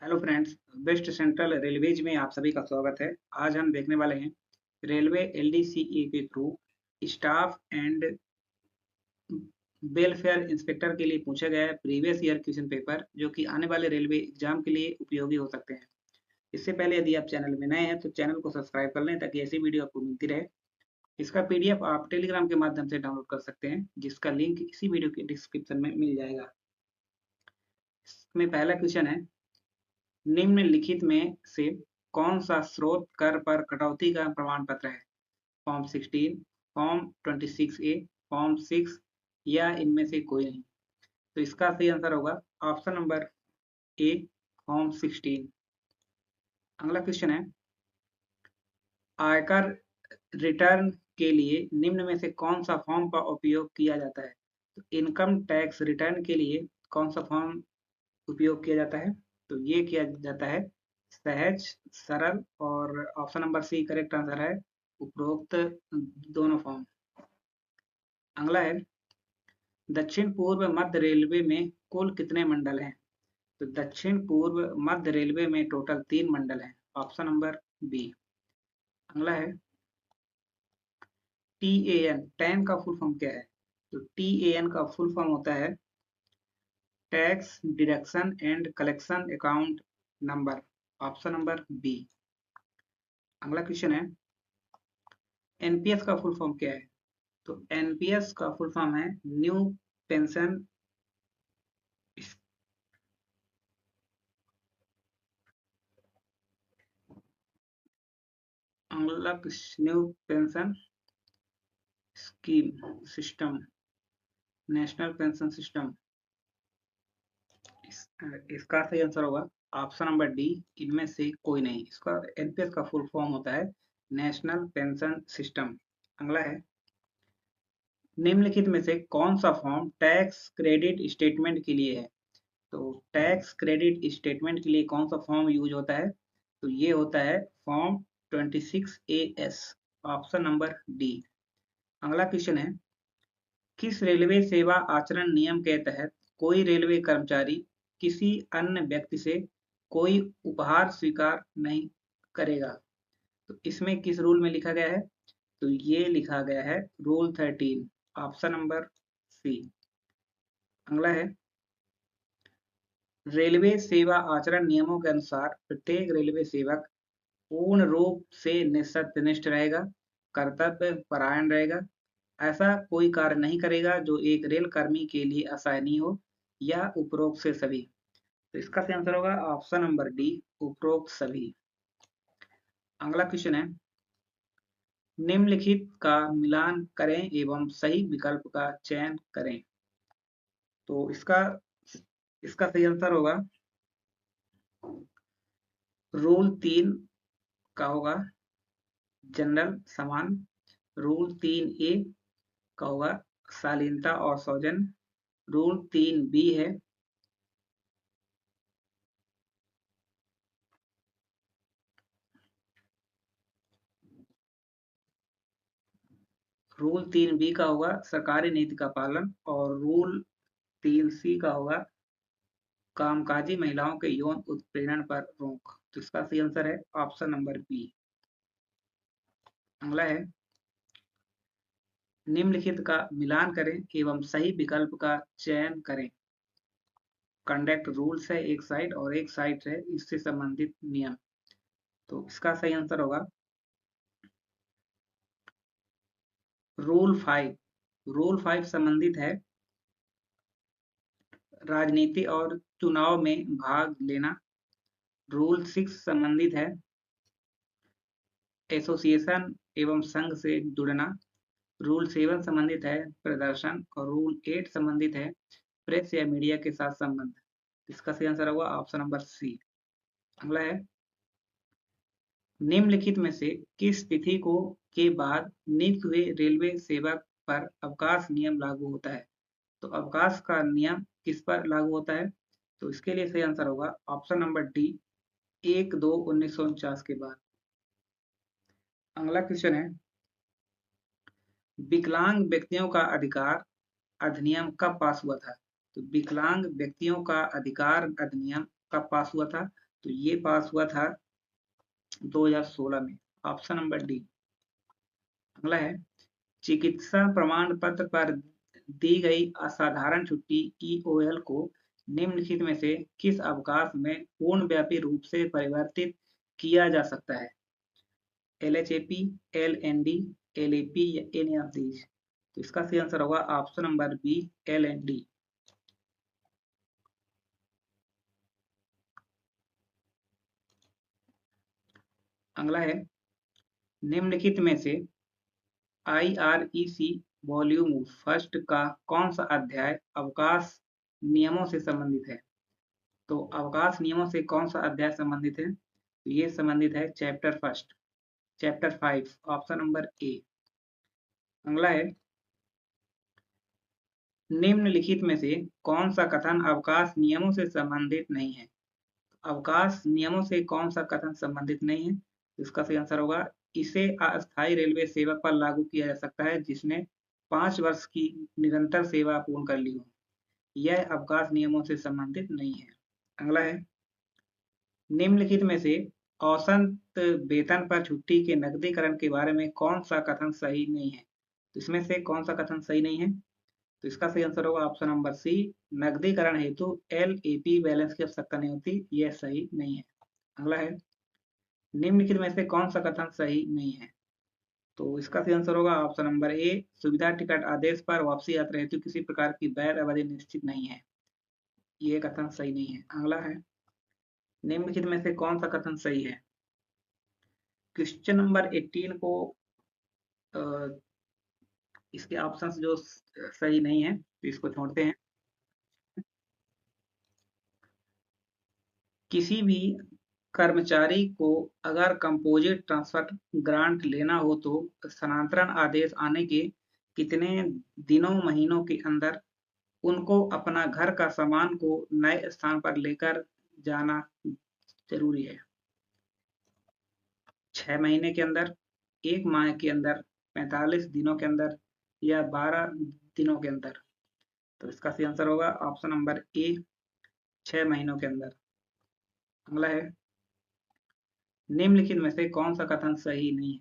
Hello friends, west central railways में आप सभी का स्वागत है। आज हम देखने वाले हैं रेलवे एलडीसीए के through staff and welfare inspector के लिए पूछा गया है प्रीवियस ईयर क्वेश्चन पेपर, जो कि आने वाले रेलवे एग्जाम के लिए उपयोगी हो सकते हैं। इससे पहले यदि आप चैनल में नए हैं तो चैनल को सब्सक्राइब कर लें ताकि ऐसी वीडियो आपको मिलती रहे। इसका पीडीएफ आप टेलीग्राम के माध्यम से डाउनलोड कर सकते हैं, जिसका लिंक इसी वीडियो के डिस्क्रिप्शन में मिल जाएगा। इसमें पहला क्वेश्चन है, निम्नलिखित में से कौन सा स्रोत कर पर कटौती का प्रमाण पत्र है? फॉर्म 16, फॉर्म 26A, फॉर्म 6 या इनमें से कोई नहीं। तो इसका सही आंसर होगा ऑप्शन नंबर ए, फॉर्म 16। अगला क्वेश्चन है, आयकर रिटर्न के लिए निम्न में से कौन सा फॉर्म का उपयोग किया जाता है? तो इनकम टैक्स रिटर्न के लिए कौन सा फॉर्म उपयोग किया जाता है? तो ये किया जाता है सहज, सरल और option number C correct answer है उपरोक्त दोनों फॉर्म। अगला है, दक्षिण पूर्व मध्य रेलवे में कुल कितने मंडल हैं? तो दक्षिण पूर्व मध्य रेलवे में टोटल 3 मंडल हैं, ऑप्शन नंबर बी। अगला है, TAN, टैन का फुल फॉर्म क्या है? तो TAN का फुल फॉर्म होता है tax deduction and collection account number, option number B. अगला क्वेश्चन है, एनपीएस का फुल फॉर्म क्या है? तो एनपीएस का फुल फॉर्म है new pension new pension scheme system, national pension system. इसका सही आंसर होगा ऑप्शन नंबर डी, इनमें से कोई नहीं। इसका एनपीएस का फुल फॉर्म होता है नेशनल पेंशन सिस्टम। अगला है, निम्नलिखित में से कौन सा फॉर्म टैक्स क्रेडिट स्टेटमेंट के लिए है? तो टैक्स क्रेडिट स्टेटमेंट के लिए कौन सा फॉर्म यूज होता है? तो ये होता है form 26AS, option number D. अगला क्वेश्चन है, किस रेलवे सेवा आचरण नियम के तहत कोई रेलवे कर्मचारी किसी अन्य व्यक्ति से कोई उपहार स्वीकार नहीं करेगा? तो इसमें किस रूल में लिखा गया है? तो ये लिखा गया है रूल 13, ऑप्शन नंबर सी। अगला है, रेलवे सेवा आचरण नियमों के अनुसार प्रत्येक रेलवे सेवक पूर्ण रूप से सत्यनिष्ठ रहेगा, कर्तव्य परायण रहेगा, ऐसा कोई कार्य नहीं करेगा जो एक रेल कर्मी के लिए असहनीय हो, या उपरोक्त से सभी। तो इसका सही आंसर होगा ऑप्शन नंबर डी, उपरोक्त सभी। अगला क्वेश्चन है, निम्नलिखित का मिलान करें एवं सही विकल्प का चयन करें। तो इसका इसका सही आंसर होगा रूल 3 का होगा जनरल समान, रूल 3A का होगा शालीनता और सौजन्य, रूल 3B है रूल 3B का होगा सरकारी नीति का पालन, और रूल 3C का होगा कामकाजी महिलाओं के यौन उत्पीड़न पर रोक। तो इसका सही आंसर है ऑप्शन नंबर बी। अगला है, निम्नलिखित का मिलान करें एवं सही विकल्प का चयन करें। कंडक्ट रूल्स है एक साइड, और एक साइड है इससे संबंधित नियम। तो इसका सही आंसर होगा रूल 5। रूल 5 संबंधित है राजनीति और चुनाव में भाग लेना। रूल 6 संबंधित है एसोसिएशन एवं संघ से जुड़ना। रूल 7 संबंधित है प्रदर्शन, और रूल 8 संबंधित है प्रेस या मीडिया के साथ संबंध। इसका सही आंसर होगा ऑप्शन नंबर सी। अगला है, निम्नलिखित में से किस तिथि को के बाद नियुक्त हुए रेलवे सेवक पर अवकाश नियम लागू होता है? तो अवकाश का नियम किस पर लागू होता है? तो इसके लिए सही आंसर होगा ऑप्शन नंबर डी, 1/2/1949 के बाद। अगला क्वेश्चन है, विकलांग व्यक्तियों का अधिकार अधिनियम कब पास हुआ था? तो विकलांग व्यक्तियों का अधिकार अधिनियम कब पास हुआ था? तो ये पास हुआ था 2016 में। Option number D. अगला है, चिकित्सा प्रमाण पत्र पर दी गई असाधारण छुट्टी ईओएल को निम्नलिखित में से किस अवकाश में पूर्णव्यापी रूप से परिवर्तित किया जा सकता है? एलएचएपी, एलएनडी, एलएपी या एनी ऑफ दीज? तो इसका सही आंसर होगा ऑप्शन नंबर बी, एलएनडी। अगला है, निम्नलिखित में से आईआरईसी वॉल्यूम फर्स्ट का कौन सा अध्याय अवकाश नियमों से संबंधित है? तो अवकाश नियमों से कौन सा अध्याय संबंधित है? तो ये संबंधित है chapter first, chapter 5, option number A. अगला है, निम्नलिखित में से कौन सा कथन अवकाश नियमों से संबंधित नहीं है? अवकाश नियमों से कौन सा कथन संबंधित नहीं है? इसका सही आंसर होगा, इसे अस्थायी रेलवे सेवक पर लागू किया जा सकता है जिसने 5 वर्ष की निरंतर सेवा पूर्ण कर ली हो। यह अवकाश नियमों से संबंधित नहीं है। अगला है, निम्नलिखित में से औसत वेतन पर छुट्टी के नकदीकरण के बारे में कौन सा कथन सही नहीं है? तो इसमें से कौन सा कथन सही नहीं है? तो इसका सही आंसर होगा ऑप्शन नंबर सी, नकदीकरण हेतु एलएपी बैलेंस की आवश्यकता नहीं होती, यह सही नहीं है। अगला है, निम्नलिखित में से कौन सा कथन सही नहीं है? तो इसका सही आंसर होगा ऑप्शन नंबर ए, सुविधा टिकट आदेश पर वापसी यात्रा हेतु किसी प्रकार की वैध अवधि निश्चित नहीं है, ये कथन सही नहीं है। अगला है, निम्नलिखित में से कौन सा कथन सही है? क्वेश्चन नंबर 18 को इसके ऑप्शंस जो सही नहीं है तो इसको छोड़ते हैं। किसी भी कर्मचारी को अगर कंपोजिट ट्रांसफर ग्रांट लेना हो तो स्थानांतरण आदेश आने के कितने दिनों महीनों के अंदर उनको अपना घर का सामान को नए स्थान पर लेकर जाना जरूरी है? 6 महीने के अंदर, 1 माह के अंदर, 45 दिनों के अंदर या 12 दिनों के अंदर? तो इसका सही आंसर होगा ऑप्शन नंबर ए, 6 महीनों के अंदर। अगला है, निम्नलिखित में से कौन सा कथन सही नहीं है?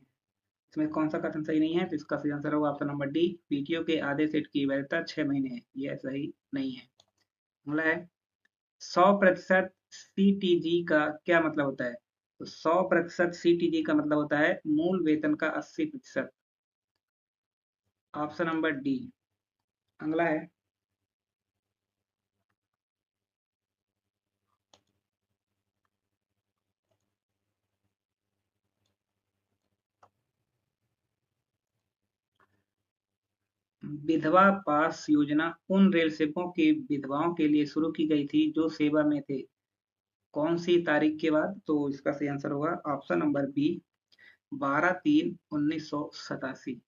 इसमें कौन सा कथन सही नहीं है? तो इसका सही आंसर होगा ऑप्शन नंबर डी, पीटीओ के आधे सेट की वैधता 6 महीने है, यह सही नहीं है। अगला है, 100% सीटीजी का क्या मतलब होता है? तो 100% सीटीजी का मतलब होता है मूल वेतन का 80%, ऑप्शन नंबर डी। अगला है, विधवा पास योजना उन रेल सेवकों की विधवाओं के लिए शुरू की गई थी जो सेवा में थे, कौन सी तारीख के बाद? तो इसका सही आंसर होगा ऑप्शन नंबर बी, 12/3/1987।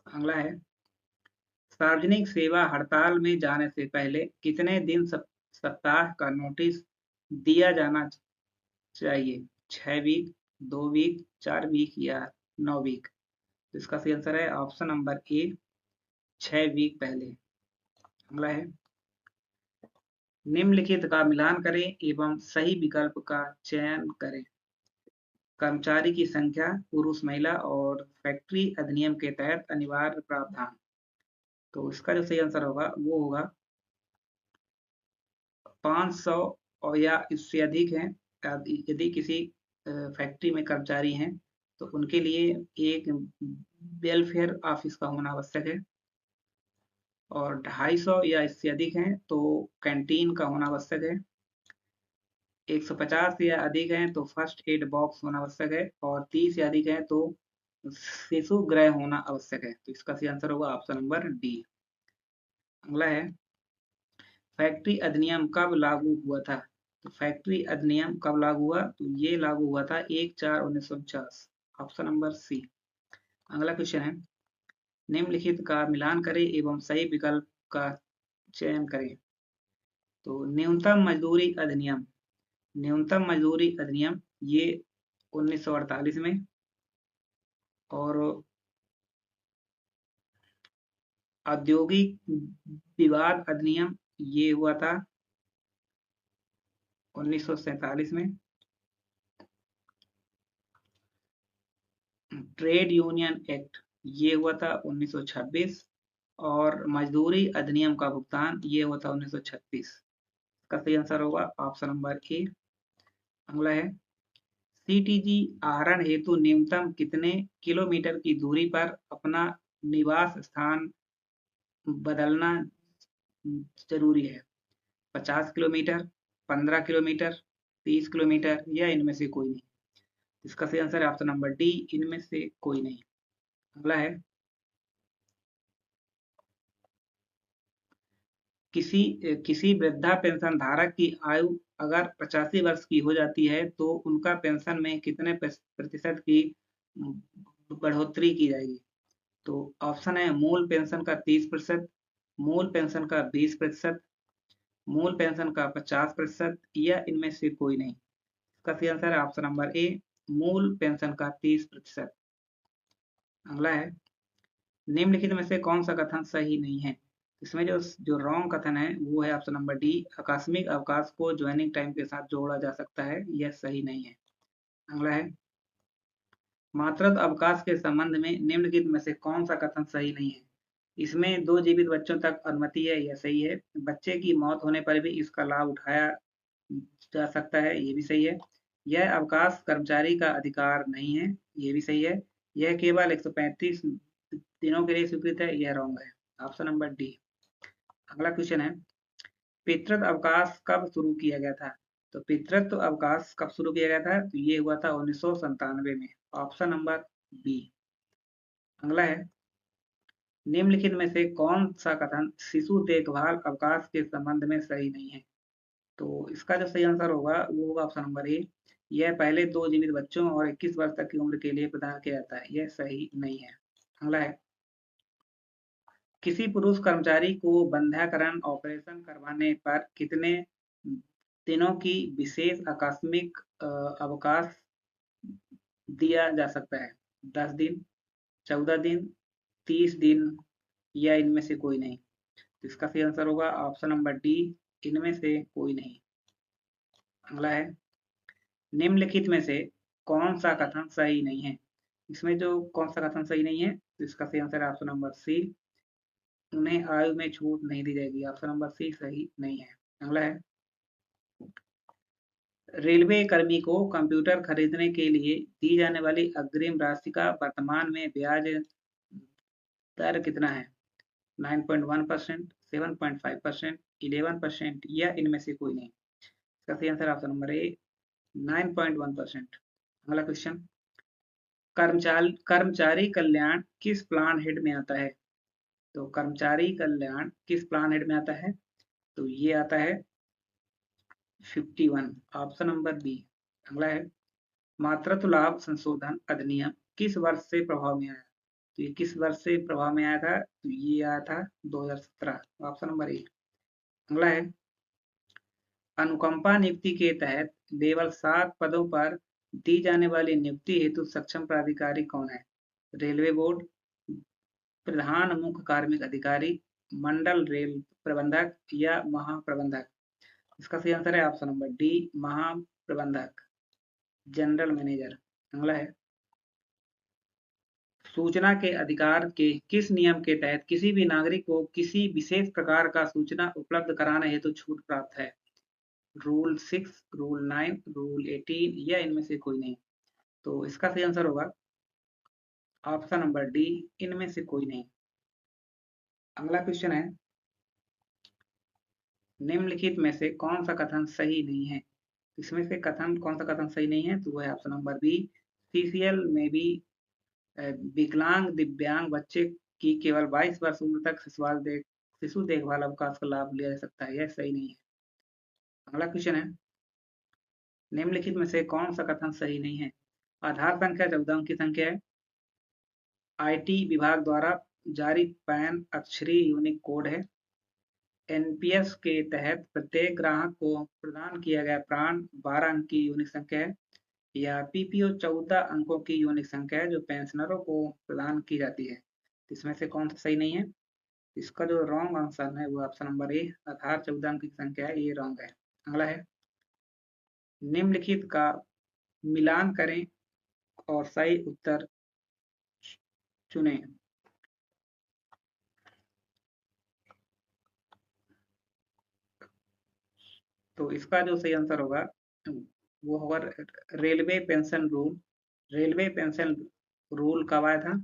अगला है, सार्वजनिक सेवा हड़ताल में जाने से पहले कितने दिन सप्ताह का नोटिस दिया जाना चाहिए? 6 वीक, 2 वीक, 4 वीक या 9 वीक? तो इसका सही आंसर है ऑप्शन नंबर ए, 6 वीक पहले। अगला है, निम्नलिखित का मिलान करें एवं सही विकल्प का चयन करें। कर्मचारी की संख्या, पुरुष महिला और फैक्ट्री अधिनियम के तहत अनिवार्य प्रावधान। तो इसका जो सही आंसर होगा वो होगा 500 और या इससे अधिक हैं। यदि किसी फैक्ट्री में कर्मचारी हैं तो उनके लिए एक वेलफेयर ऑफिस का होना आवश्यक है, और 250 या इससे अधिक हैं तो कैंटीन का होना आवश्यक है, 150 या अधिक हैं तो फर्स्ट एड बॉक्स होना आवश्यक है, और 30 या अधिक हैं तो शिशु गृह होना आवश्यक है। तो इसका सही आंसर होगा ऑप्शन नंबर डी। अगला है, फैक्ट्री अधिनियम कब लागू हुआ था? तो फैक्ट्री अधिनियम कब लागू हुआ? तो ये लागू हुआ था 1/4/1949, ऑप्शन नंबर सी। अगला क्वेश्चन है, निम्नलिखित का मिलान करें एवं सही विकल्प का चयन करें। तो न्यूनतम मजदूरी अधिनियम, न्यूनतम मजदूरी अधिनियम ये 1948 में, और औद्योगिक विवाद अधिनियम ये हुआ था 1947 में। ट्रेड यूनियन एक्ट ये हुआ था 1926 और मजदूरी अधिनियम का भुगतान ये हुआ था 1936। इसका सही आंसर होगा ऑप्शन नंबर ए। अगला है सीटीजी आहरण हेतु न्यूनतम कितने किलोमीटर की दूरी पर अपना निवास स्थान बदलना जरूरी है? 50 किलोमीटर, 15 किलोमीटर, 30 किलोमीटर या इनमें से कोई नहीं। इसका सही आंसर है ऑप्शन नंबर डी, इनमें से कोई नहीं। अगला है किसी वृद्धा पेंशन धारक की आयु अगर 85 वर्ष की हो जाती है तो उनका पेंशन में कितने प्रतिशत की बढ़ोतरी की जाएगी? तो ऑप्शन है मूल पेंशन का 30%, मूल पेंशन का 20%, मूल पेंशन का 50% या इनमें से कोई नहीं। इसका सही आंसर है ऑप्शन नंबर ए, मूल पेंशन का 30%। अगला है निम्नलिखित में से कौन सा कथन सही नहीं है? इसमें जो जो रॉन्ग कथन है वो है ऑप्शन नंबर डी, आकस्मिक अवकाश को ज्वाइनिंग टाइम के साथ जोड़ा जा सकता है, यह सही नहीं है। अगला है मातृत्व अवकाश के संबंध में निम्नलिखित में से कौन सा कथन सही नहीं है? इसमें 2 जीवित बच्चों तक अनुमति है, यह सही है। बच्चे की मौत होने पर भी इसका लाभ उठाया जा सकता है, ये भी सही है। यह अवकाश कर्मचारी का अधिकार नहीं है, ये भी सही है। यह केवल 135 दिनों के लिए स्वीकृत है, यह रॉन्ग है। Option number D. अगला क्वेश्चन है पितृत्व अवकाश कब शुरू किया गया था? तो पितृत्व अवकाश कब शुरू किया गया था? तो ये हुआ था 1997 में। Option number B. अगला है निम्नलिखित में से कौन सा कथन शिशु देखभाल अवकाश के संबंध में सही नहीं है? तो इसका जो सही आंसर होगा वो होगा ऑप्शन नंबर ए, यह पहले 2 जीवित बच्चों और 21 वर्ष तक की उम्र के लिए प्रदान किया जाता है, यह सही नहीं है। अगला है किसी पुरुष कर्मचारी को बंध्याकरण ऑपरेशन करवाने पर कितने दिनों की विशेष आकस्मिक अवकाश दिया जा सकता है? 10 दिन, 14 दिन, 30 दिन या इनमें से कोई नहीं। तो इसका सही आंसर होगा ऑप्शन नंबर डी, इनमें से कोई नहीं। अगला है निम्नलिखित में से कौन सा कथन सही नहीं है? इसमें जो कौन सा कथन सही नहीं है तो इसका सही आंसर है ऑप्शन नंबर सी, उन्हें आयु में छूट नहीं दी जाएगी। ऑप्शन नंबर सी सही नहीं है। अगला है रेलवे कर्मी को कंप्यूटर खरीदने के लिए दी जाने वाली अग्रिम राशि का वर्तमान में ब्याज दर कितना है? 9.1%, 7.5%, 11% या इनमें से कोई नहीं। इसका सही आंसर ऑप्शन नंबर ए, 9.1%। अगला क्वेश्चन कर्मचारी कल्याण किस प्लान हेड में आता है? तो कर्मचारी कल्याण किस प्लान हेड में आता है? तो ये आता है 51, ऑप्शन नंबर बी। अगला है मातृत्व लाभ संशोधन अधिनियम किस वर्ष से प्रभाव में आया? तो ये किस वर्ष से प्रभाव में आया था? तो ये आया था 2017, ऑप्शन नंबर ए। अगला है अनुकंपा नियुक्ति के तहत लेवल 7 पदों पर दी जाने वाली नियुक्ति हेतु सक्षम प्राधिकारी कौन है? रेलवे बोर्ड, प्रधान मुख्य कार्मिक अधिकारी, मंडल रेल प्रबंधक या महाप्रबंधक। इसका सही आंसर है ऑप्शन नंबर डी, महाप्रबंधक, जनरल मैनेजर। अगला है सूचना के अधिकार के किस नियम के तहत किसी भी नागरिक को किसी विशेष प्रकार का सूचना उपलब्ध कराने हेतु छूट प्राप्त है? रूल 6, रूल 9, रूल 18 या इनमें से कोई नहीं। तो इसका सही आंसर होगा ऑप्शन नंबर डी, इनमें से कोई नहीं। अगला क्वेश्चन है निम्नलिखित में से कौन सा कथन सही नहीं है? इसमें से कथन कौन सा कथन सही नहीं है? तो वह है ऑप्शन नंबर बी, सीसीएल में भी विकलांग दिव्यांग बच्चे की केवल 22 वर्ष उम्र तक शिशु देखभाल अवकाश का लाभ लिया जा सकता है, यह सही नहीं है। अगला क्वेश्चन है निम्नलिखित में से कौन सा कथन सही नहीं है? आधार संख्या 14 अंक की संख्या है, आईटी विभाग द्वारा जारी पैन अक्षरी यूनिक कोड है, एनपीएस के तहत प्रत्येक ग्राहक को प्रदान किया गया प्राण 12 अंक की यूनिक संख्या है, या पीपीओ 14 अंकों की यूनिक संख्या है जो पेंशनरों को प्रदान की जाती है। इसमें से कौन सा सही नहीं है? इसका जो रॉन्ग आंसर है वो ऑप्शन नंबर ए, आधार 14 अंक की संख्या है, ये रॉन्ग है। अगला है निम्नलिखित का मिलान करें और सही उत्तर चुनें। तो इसका जो सही आंसर होगा वो होगा railway pension rule. Railway pension rule कब आया था?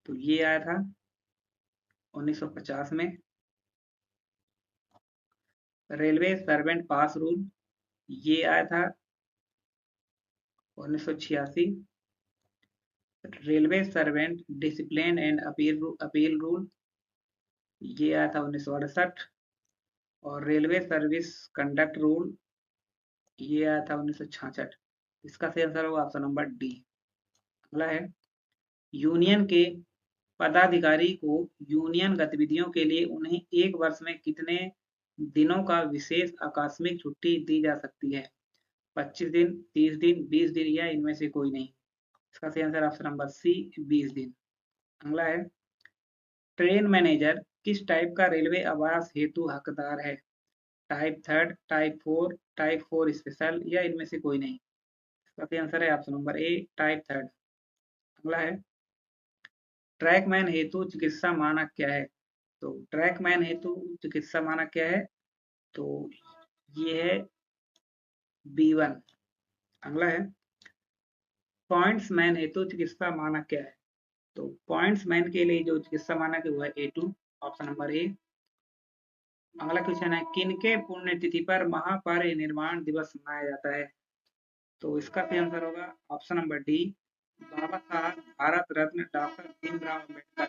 तो ये आया था 1950 में। रेलवे सर्वेंट पास रूल ये आया था 1986। Railway servant discipline and appeal rule ये आया था 1968। और रेलवे सर्विस कंडक्ट रूल ये आया था 1966। इसका सही आंसर होगा ऑप्शन नंबर डी। अगला है, यूनियन के पदाधिकारी को यूनियन गतिविधियों के लिए उन्हें एक वर्ष में कितने दिनों का विशेष आकस्मिक छुट्टी दी जा सकती है? 25 दिन, 30 दिन, 20 दिन या इनमें से कोई नहीं? इसका सही आंसर ऑप्शन नंबर सी 20 दिन। अगला है, ट्रेन मैनेजर किस टाइप का रेलवे आवास हेतु हकदार है? Type third, type four, type four special या इनमें से कोई नहीं? इसका सही आंसर है option number A type third. अगला है, ट्रैकमैन हेतु चिकित्सा मानक क्या है? तो ट्रैकमैन हेतु चिकित्सा मानक क्या है? तो ये है B1। अगला है, पॉइंट्समैन हेतु चिकित्सा मानक क्या है? तो पॉइंट्समैन के लिए जो चिकित्सा मानक है वो है A2, ऑप्शन नंबर ए। अगला क्वेश्चन है, किनके पुण्यतिथि पर महापरिनिर्वाण दिवस मनाया जाता है? तो इसका सही आंसर होगा ऑप्शन नंबर डी, बाबा साहब भारत रत्न डॉक्टर भीमराव अम्बेडकर।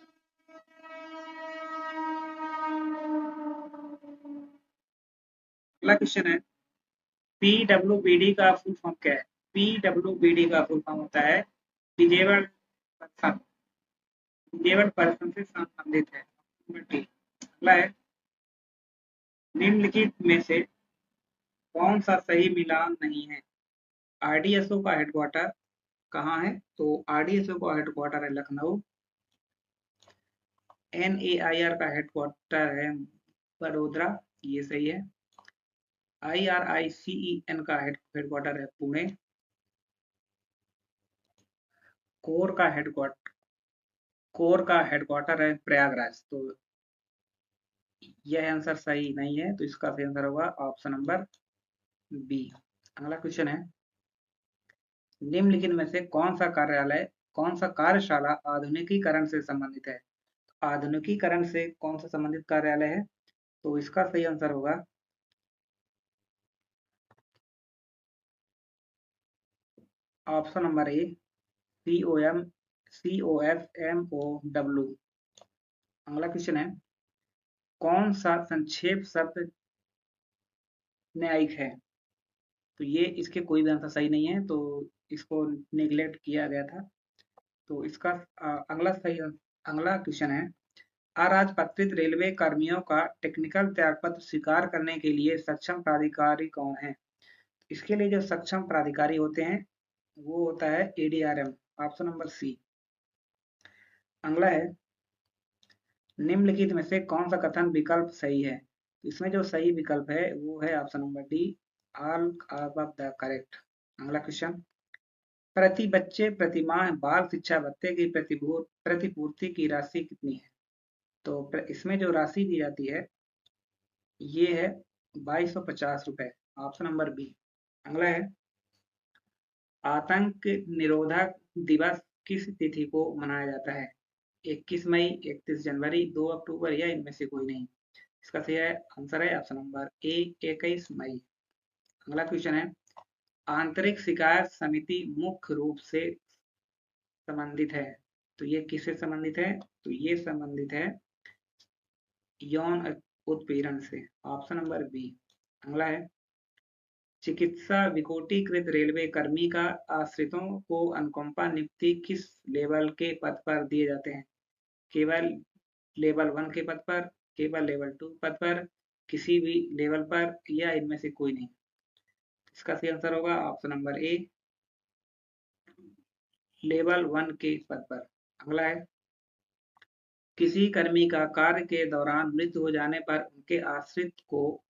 अगला क्वेश्चन है, PWBD का फुल फॉर्म क्या है? PWBD का फुल फॉर्म होता है डिजेबल्ड पर्सन। डिजेबल्ड पर्सन से संबंधित है। अगला है, निम्नलिखित में से कौन सा सही मिलान नहीं है? RDSO का हेडक्वार्टर कहाँ है? तो RDSO का हेडक्वार्टर है लखनऊ। NAIR का हेडक्वार्टर है बड़ोदरा, ये सही है। IRICEN का हेडक्वार्टर है पुणे। कोर का हेडक्वार्टर है प्रयागराज। तो यह आंसर सही नहीं है, तो इसका सही आंसर होगा ऑप्शन नंबर बी। अगला क्वेश्चन है, निम्नलिखित में से कौन सा कार्यशाला आधुनिकीकरण से संबंधित है? आधुनिकीकरण से कौन सा संबंधित कार्यालय है? तो इसका सही आंसर होगा ऑप्शन नंबर ए COFMOW। अगला क्वेश्चन है, कौन सा संक्षेप शब्द न्यायिक है? तो ये इसके कोई भी आंसर सही नहीं है, तो इसको नेग्लेक्ट किया गया था। तो इसका अगला क्वेश्चन है, अराजपत्रित रेलवे कर्मियों का टेक्निकल त्यागपत्र स्वीकार करने के लिए सक्षम प्राधिकारी कौन है? इसके लिए जो सक्षम प्राधिकारी होते हैं वो होता है ADRM, ऑप्शन नंबर सी। अगला है, निम्नलिखित में से कौन सा कथन विकल्प सही है? इसमें जो सही विकल्प है वो है option number D, all above the correct. अगला क्वेश्चन, प्रति बच्चे प्रति माह बाल शिक्षा भत्ते की प्रतिपूर्ति की राशि कितनी है? तो इसमें जो राशि दी जाती है ये है 2250 रुपए, ऑप्शन नंबर बी। अगला है, आतंक निरोधक दिवस किस तिथि को मनाया जाता है? 21 मई, 31 जनवरी, 2 अक्टूबर या इनमें से कोई नहीं? इसका सही आंसर है ऑप्शन नंबर ए 21 मई। अगला क्वेश्चन है, आंतरिक शिकायत समिति मुख्य रूप से संबंधित है, तो ये किससे संबंधित है? तो ये संबंधित है यौन उत्पीड़न से, ऑप्शन नंबर बी। अगला है, चिकित्सा विकोटीकृत रेलवे कर्मी का आश्रितों को अनुकंपा नियुक्ति किस लेवल के पद पर दिए जाते हैं? केवल लेवल 1 के पद पर, केवल लेवल 2 पद पर, किसी भी लेवल पर या इनमें से कोई नहीं? इसका सही आंसर होगा ऑप्शन नंबर ए, लेवल 1 के पद पर। अगला है, किसी कर्मी का कार्य के दौरान मृत्यु हो जाने पर उनके आश्रित को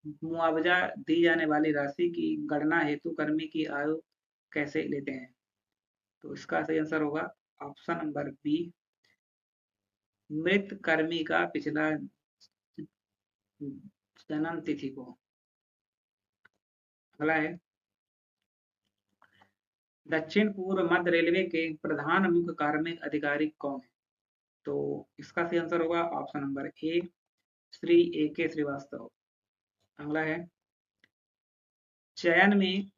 मुआवजा दी जाने वाली राशि की गणना हेतु कर्मी की आयु कैसे लेते हैं? तो इसका सही आंसर होगा ऑप्शन नंबर बी, मृत कर्मी का पिछला जन्म तिथि को। अगला है, दक्षिण पूर्व मध्य रेलवे के प्रधान मुख्य कार्मिक अधिकारी कौन है? तो इसका सही आंसर होगा ऑप्शन नंबर ए, श्री ए के श्रीवास्तव। अगला है, चयन में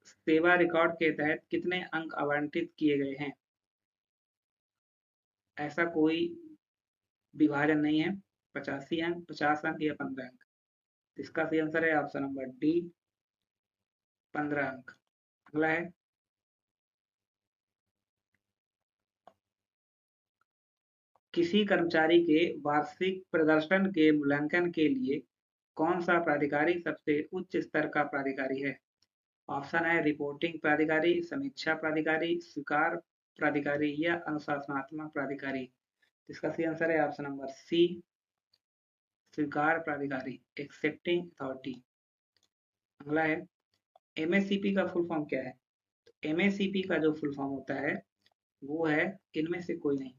सेवा रिकॉर्ड के तहत कितने अंक आवंटित किए गए हैं? ऐसा कोई विभाजन नहीं है, 85 अंक, 50 अंक या 15 अंक। इसका सही आंसर है ऑप्शन नंबर डी, 15 अंक। अगला है, किसी कर्मचारी के वार्षिक प्रदर्शन के मूल्यांकन के लिए कौन सा प्राधिकारी सबसे उच्च स्तर का प्राधिकारी है? ऑप्शन है रिपोर्टिंग प्राधिकारी, समीक्षा प्राधिकारी, स्वीकार प्राधिकारी या अनुशासनात्मक प्राधिकारी। इसका सही आंसर है ऑप्शन नंबर सी, स्वीकार प्राधिकारी, एक्सेप्टिंग अथॉरिटी। अगला है, एमएससीपी का फुल फॉर्म क्या है? एमएससीपी का जो फुल फॉर्म होता है वो है इनमें से कोई नहीं।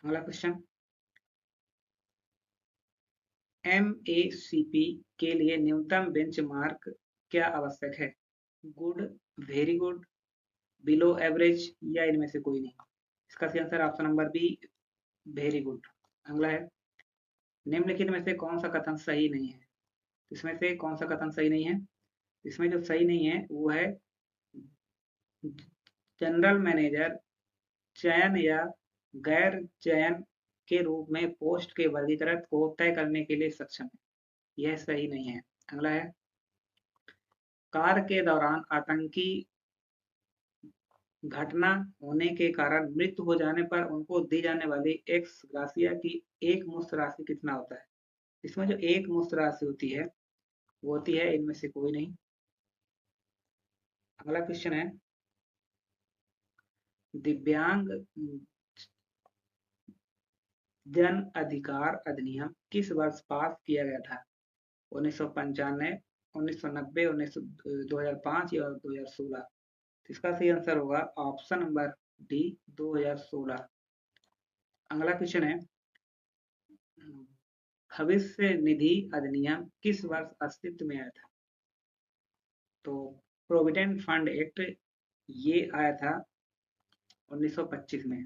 अगला क्वेश्चन, एमएसीपी के लिए न्यूनतम बेंचमार्क क्या आवश्यक है? Good, very good, below average या इनमें से कोई नहीं। इसका सही answer option number B, very good. अगला है, निम्नलिखित में से कौन सा कथन सही नहीं है? इसमें से कौन सा कथन सही नहीं है? इसमें जो सही नहीं है वो है जनरल मैनेजर चयन या गैर चयन के रूप में पोस्ट के वर्गीकरण को तय करने के लिए सक्षम है, यह सही नहीं है। अगला है, कार्य के दौरान आतंकी घटना होने के कारण मृत्यु हो जाने पर उनको दी जाने वाली एक्स ग्रासिया की एक मुश्त राशि कितना होता है? इसमें जो एक मुश्त राशि होती है वो होती है इनमें से कोई नहीं। अगला क्वेश्चन है, दिव्यांग जन अधिकार अधिनियम किस वर्ष पास किया गया था? 1995, 1990, 2005 या 2016। इसका सही आंसर होगा ऑप्शन नंबर डी, 2016। अगला क्वेश्चन है, भविष्य निधि अधिनियम किस वर्ष अस्तित्व में आया था? तो प्रोविडेंट फंड एक्ट ये आया था 1925 में,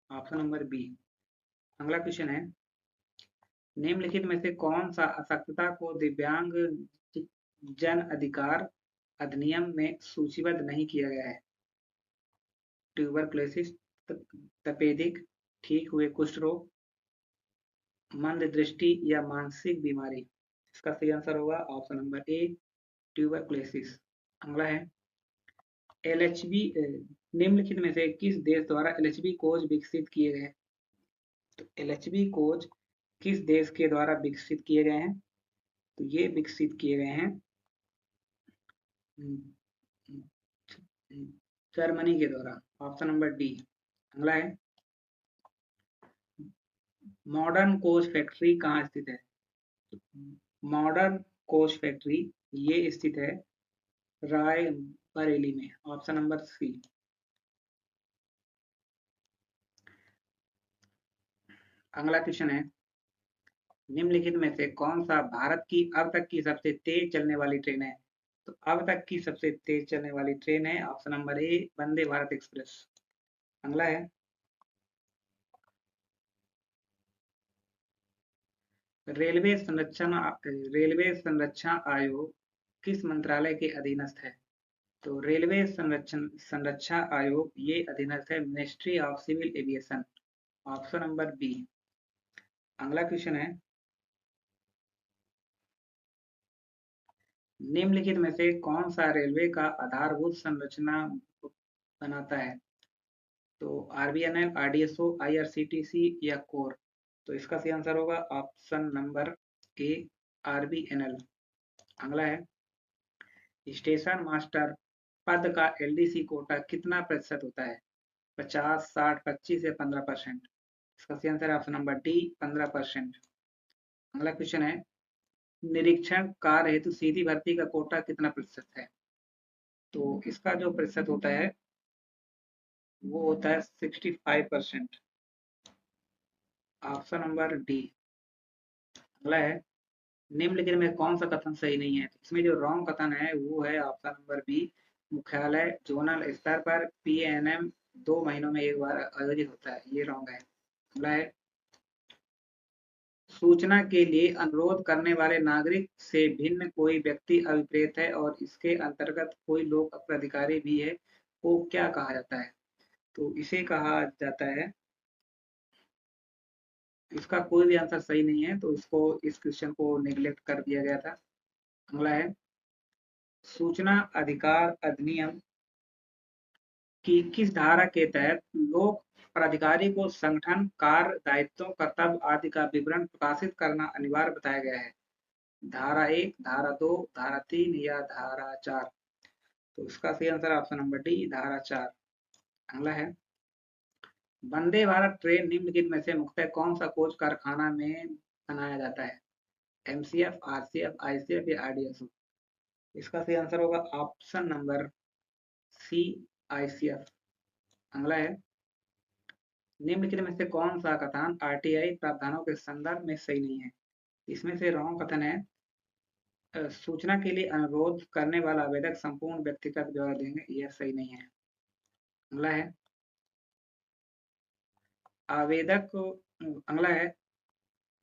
ऑप्शन नंबर बी। अगला क्वेश्चन है, निम्नलिखित में से कौन सा अशक्तता को दिव्यांग जन अधिकार अधिनियम में सूचीबद्ध नहीं किया गया है? ट्यूबरक्लोसिस, तपेदिक, ठीक हुए कुष्ठ रोग, मंद दृष्टि या मानसिक बीमारी। इसका सही आंसर होगा ऑप्शन नंबर ए, ट्यूबरक्लोसिस। अगला है, एलएचबी निम्नलिखित में से किस देश द्वारा एलएचबी कोच विकसित किए गए हैं? तो एलएचबी कोच किस देश के द्वारा विकसित किए गए हैं? तो ये विकसित किए गए हैं जर्मनी के द्वारा, ऑप्शन नंबर डी। अगला है, मॉडर्न कोच फैक्ट्री कहाँ स्थित है? मॉडर्न कोच फैक्ट्री ये स्थित है रायबरेली में, ऑप्शन नंबर सी। अगला क्वेश्चन है, निम्नलिखित में से कौन सा भारत की अब तक की सबसे तेज चलने वाली ट्रेन है? तो अब तक की सबसे तेज चलने वाली ट्रेन है option number A, Vande Bharat express. अगला है, रेलवे संरक्षण आयोग किस मंत्रालय के अधीनस्थ है? तो रेलवे संरक्षा आयोग ये अधीनस्थ है ministry of civil aviation, option number B. अगला क्वेश्चन है, निम्नलिखित में से कौन सा रेलवे का आधारभूत संरचना बनाता है? तो आरबीएनएल, आरडीएसओ, आईआरसीटीसी या कोर। तो इसका सही आंसर होगा ऑप्शन नंबर ए, आरबीएनएल। अगला है, स्टेशन मास्टर पद का एलडीसी कोटा कितना प्रतिशत होता है? 50, 60, 25 या 15%। इसका सही आंसर है ऑप्शन नंबर डी, 15%। अगला क्वेश्चन है, निरीक्षण कार्य हेतु सीधी भर्ती का कोटा कितना प्रतिशत है? तो इसका जो प्रतिशत होता है वो होता है 65%। Option number D. अगला है, निम्नलिखित में कौन सा कथन सही नहीं है? तो इसमें जो रॉन्ग कथन है वो है ऑप्शन नंबर बी। मुख्यालय जोनल स्तर पर पीएनएम 2 महीनों में एक बार आयोजित होता है, ये रॉन्ग है। अगला है, सूचना के लिए अनुरोध करने वाले नागरिक से भिन्न कोई व्यक्ति अभिप्रेत है और इसके अंतर्गत कोई लोक प्राधिकारी भी है, वो क्या कहा जाता है? तो इसे कहा जाता है, इसका कोई भी आंसर सही नहीं है, तो इस क्वेश्चन को नेग्लेक्ट कर दिया गया था। अगला है, सूचना अधिकार अधिनियम की किस धारा के तहत लोक प्राधिकारी को संगठन, कार्य, दायित्वों, कर्तव्य आदि का विवरण प्रकाशित करना अनिवार्य बताया गया है? धारा 1, धारा 2, धारा 3 या धारा 4? तो इसका सही आंसर ऑप्शन नंबर डी, धारा 4। अगला है, वंदे भारत ट्रेन निम्नलिखित में से मुख्यतः कौन सा कोच कारखाना में बनाया जाता है? एमसीएफ, आरसीएफ, आईसीएफ या आरडीएसओ? इसका सही आंसर होगा ऑप्शन नंबर सी, आईसीएफ। अगला है, निम्नलिखित में से कौन सा कथन आरटीआई प्रावधानों के संदर्भ में सही नहीं है? इसमें से रॉन्ग कथन है, सूचना के लिए अनुरोध करने वाला आवेदक संपूर्ण व्यक्तिगत ब्यौरा देंगे, यह सही नहीं है। अगला है, आवेदक अगला है,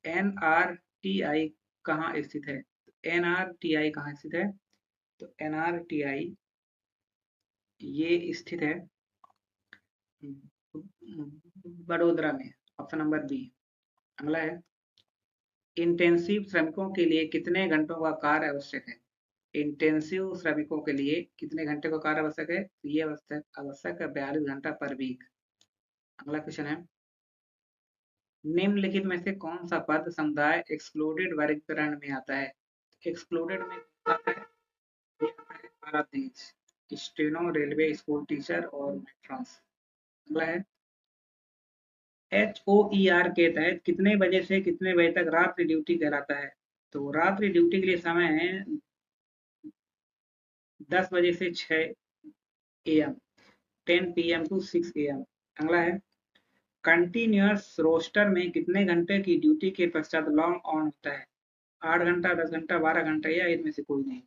एनआरटीआई कहाँ स्थित है? एनआरटीआई कहाँ स्थित है? तो एनआरटीआई ये स्थित है बड़ोदरा में, ऑप्शन नंबर बी। अगला है, इंटेंसिव श्रमिकों के लिए कितने घंटों का कार्य आवश्यक है? इंटेंसिव श्रमिकों के लिए कितने घंटे का कार्य आवश्यक है? तो ये आवश्यक है 42 घंटा पर वीक। अगला क्वेश्चन है, निम्नलिखित में से कौन सा पद समुदाय एक्सक्लूडेड वर्गीकरण में आता है? एक्सक्लूडेड में आता है, ये आता है पारादीज, स्टेनो, रेलवे, स्कूल टीचर और मेट्रॉन्स। अगला है, HOER के तहत कितने बजे से कितने बजे तक रात्रि ड्यूटी कहलाता है? तो रात्रि ड्यूटी के लिए समय है 10 बजे से 6 AM, 10 PM टू 6 AM। अगला है, कंटिन्यूअस रोस्टर में कितने घंटे की ड्यूटी के पश्चात लॉन्ग ऑन होता है? 8 घंटा, 10 घंटा, 12 घंटा या इनमें से कोई नहीं?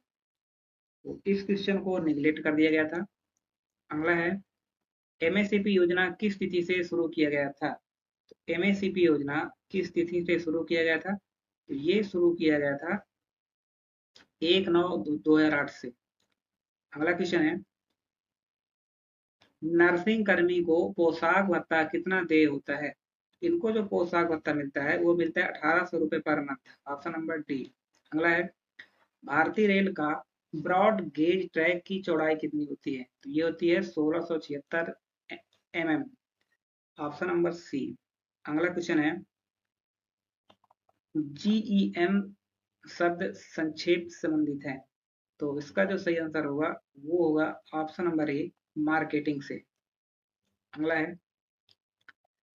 तो इस क्वेश्चन को निगलेक्ट कर दिया गया था। अगला है, एमएससीपी योजना किस तिथि से शुरू किया गया था? तो एमएससीपी योजना किस तिथि से शुरू किया गया था? तो ये शुरू किया गया था 1/9/2008 से। अगला क्वेश्चन है, नर्सिंग कर्मी को पोशाक भत्ता कितना देय होता है? इनको जो पोशाक भत्ता मिलता है वो मिलता है 1800 रुपए per month, option number D. अगला है, भारतीय रेल का ब्रॉड गेज ट्रैक की चौड़ाई कितनी होती है? तो ये होती है 1676 mm, ऑप्शन नंबर सी। अगला क्वेश्चन है, जीईएम शब्द संक्षेप से संबंधित है, तो इसका जो सही आंसर होगा वो होगा ऑप्शन नंबर ए, मार्केटिंग से। अगला है,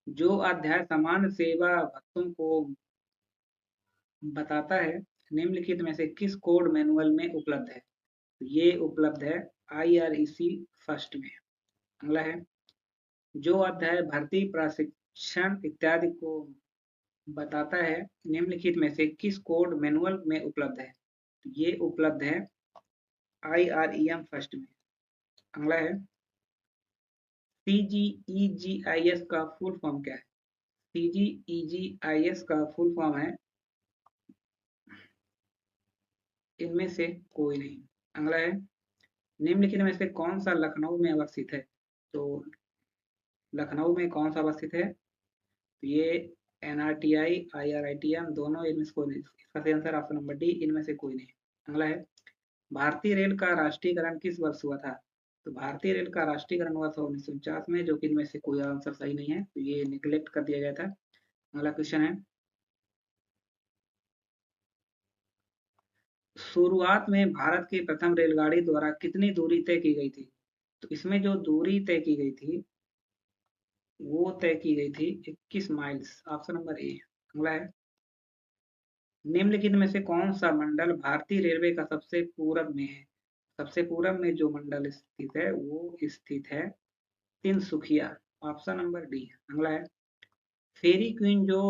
जो अध्याय सामान्य सेवा भत्तों को बताता है निम्नलिखित में से किस कोड मैनुअल में उपलब्ध है? तो ये उपलब्ध है IREC फर्स्ट में। अगला है, जो अध्याय भर्ती, प्रशिक्षण इत्यादि को बताता है निम्नलिखित में से किस कोड मैनुअल में उपलब्ध है? तो ये उपलब्ध है IREM फर्स्ट में। अगला है, CGEGIS का फुल फॉर्म क्या है? CGEGIS का फुल फॉर्म है इनमें से कोई नहीं। अगला है, निम्नलिखित में से कौन सा लखनऊ में अवस्थित है? तो लखनऊ में कौन सा अवस्थित है? तो ये NRTI, IRITM दोनों इनमें से कोई नहीं। इसका सही आंसर ऑप्शन नंबर डी, इनमें से कोई नहीं। अगला है, भारतीय रेल का राष्ट्रीयकरण किस वर्ष हुआ था? तो भारतीय रेल का राष्ट्रीयकरण हुआ था 1949 में, जो कि इनमें से कोई आंसर सही नहीं है, तो ये निगलेक्ट कर दिया गया था। अगला क्वेश्चन है, शुरुआत में भारत की प्रथम रेलगाड़ी द्वारा कितनी दूरी तय की गई थी? तो इसमें जो दूरी तय की गई थी वो तय की गई थी 21 माइल्स, ऑप्शन नंबर ए। अगला है, निम्नलिखित में से कौन सा मंडल भारतीय रेलवे का सबसे पूरब में है? सबसे पूरब में जो मंडल स्थित है वो स्थित है तिनसुकिया। Option number D. अगला है, फेरी क्वीन जो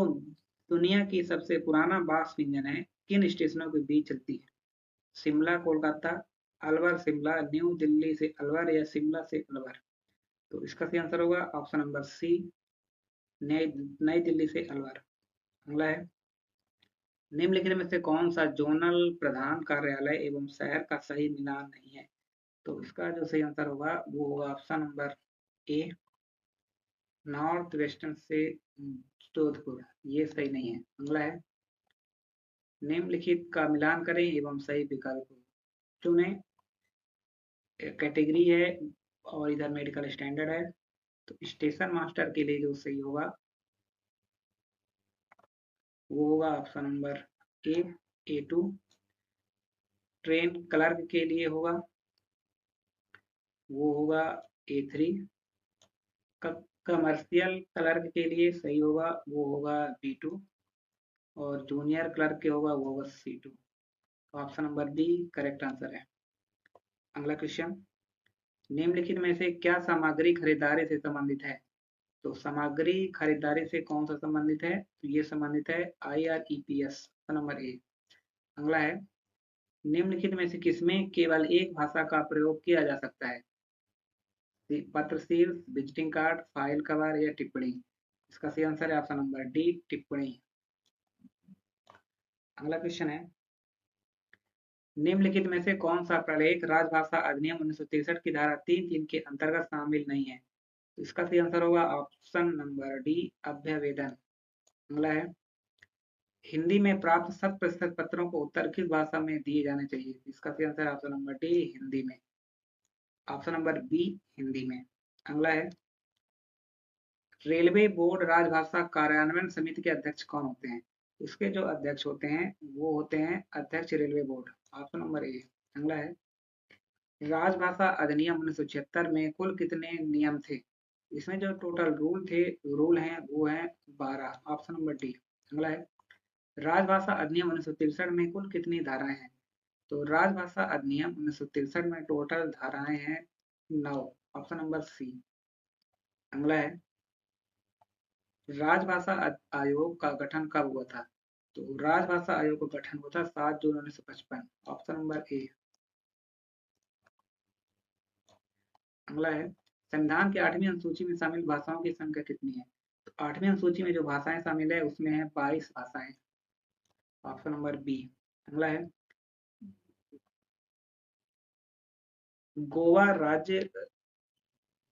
दुनिया की सबसे पुराना वाष्प इंजन है किन स्टेशनों के बीच चलती है? शिमला कोलकाता, अलवर शिमला, न्यू दिल्ली से अलवर या शिमला से अलवर? तो इसका सही आंसर होगा ऑप्शन नंबर सी, नई नई दिल्ली से अलवर। अगला है, निम्नलिखित में से कौन सा जोनल प्रधान कार्यालय एवं शहर का सही मिलान नहीं है? तो इसका जो सही आंसर होगा वो होगा option number A, north western से जोधपुर। ये सही नहीं है। अगला है, निम्नलिखित का मिलान करें एवं सही विकल्प चुनें। कैटेगरी है और इधर मेडिकल स्टैंडर्ड है। तो स्टेशन मास्टर के लिए जो सही होगा वो होगा option number A, A2। Train clerk के लिए होगा वो होगा A3। कमर्शियल क्लर्क के लिए सही होगा वो होगा B2 और जूनियर क्लर्क के होगा वो होगा C2। Option number D correct answer है। अगला क्वेश्चन, निम्नलिखित में से क्या सामग्री खरीदारी से संबंधित है? तो सामग्री खरीदारी से कौन सा संबंधित है? तो ये संबंधित है IREPS। Option number A. अगला है, निम्नलिखित में से किसमें केवल एक भाषा का प्रयोग किया जा सकता है? पत्र शीर्ष, विजिटिंग कार्ड, फाइल कवर या टिप्पणी? इसका सही आंसर है ऑप्शन नंबर डी, टिप्पणी। अगला क्वेश्चन है, निम्नलिखित में से कौन सा प्रलेख राजभाषा अधिनियम 1963 की धारा 3(3) के अंतर्गत शामिल नहीं है? तो इसका सही आंसर होगा ऑप्शन नंबर डी, अभ्यवेदन। अगला है, हिंदी में प्राप्त 100% पत्रों को उत्तर किस भाषा में दिए जाने चाहिए? इसका सही आंसर है ऑप्शन नंबर डी, हिंदी में। ऑप्शन नंबर बी, हिंदी में। अगला है, रेलवे बोर्ड राजभाषा कार्यान्वयन समिति के अध्यक्ष कौन होते हैं? इसके जो अध्यक्ष होते हैं वो होते हैं अध्यक्ष railway board. Option number A. अगला है, राजभाषा अधिनियम 1976 में कुल कितने नियम थे? इसमें जो टोटल रूल हैं वो हैं 12। Option number D. अगला है, राजभाषा अधिनियम 1963 में कुल कितनी धाराएं हैं? तो राजभाषा अधिनियम 1963 में टोटल धाराएं हैं 9। Option number C. अगला है, राजभाषा आयोग का गठन कब हुआ था? तो राजभाषा आयोग का गठन हुआ था 7 जून 1955। Option number A. अगला है, संविधान की 8वीं अनुसूची में शामिल भाषाओं की संख्या कितनी है? तो 8वीं अनुसूची में जो भाषाएं शामिल है उसमें है 22 भाषाएं। Option number B. अगला है, गोवा राज्य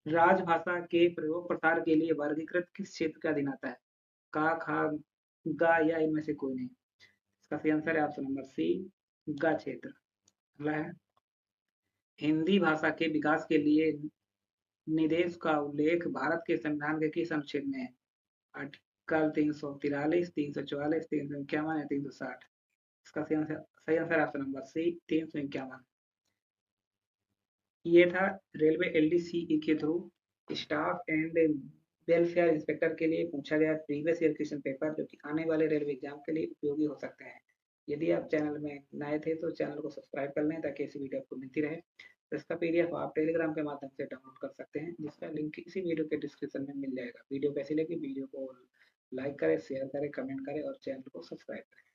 राजभाषा के प्रयोग प्रसार के लिए वर्गीकृत किस क्षेत्र का अधीन आता है? का, खा, गा या इनमें से कोई नहीं? इसका सही आंसर है ऑप्शन नंबर सी, गा क्षेत्र। अगला है, हिंदी भाषा के विकास के लिए निदेश का उल्लेख भारत के संविधान के किस अनुच्छेद में है? आर्टिकल 343, 344, 351 या 360? इसका सही आंसर ऑप्शन नंबर सी, 351। ये था रेलवे LDCE के through staff and welfare inspector के लिए पूछा गया प्रीवियस ईयर क्वेश्चन पेपर, जो कि आने वाले रेलवे एग्जाम के लिए उपयोगी हो सकते हैं। यदि आप चैनल में नए थे तो चैनल को सब्सक्राइब कर लें ताकि ऐसी वीडियो आपको मिलती रहे। तो इसका PDF आप टेलीग्राम के माध्यम से डाउनलोड कर सकते हैं, जिसका लिंक इसी वीडियो के डिस्क्रिप्शन में मिल जाएगा। वीडियो कैसी लगी? वीडियो को लाइक करें, शेयर करें, कमेंट करें और चैनल को सब्सक्राइब करें।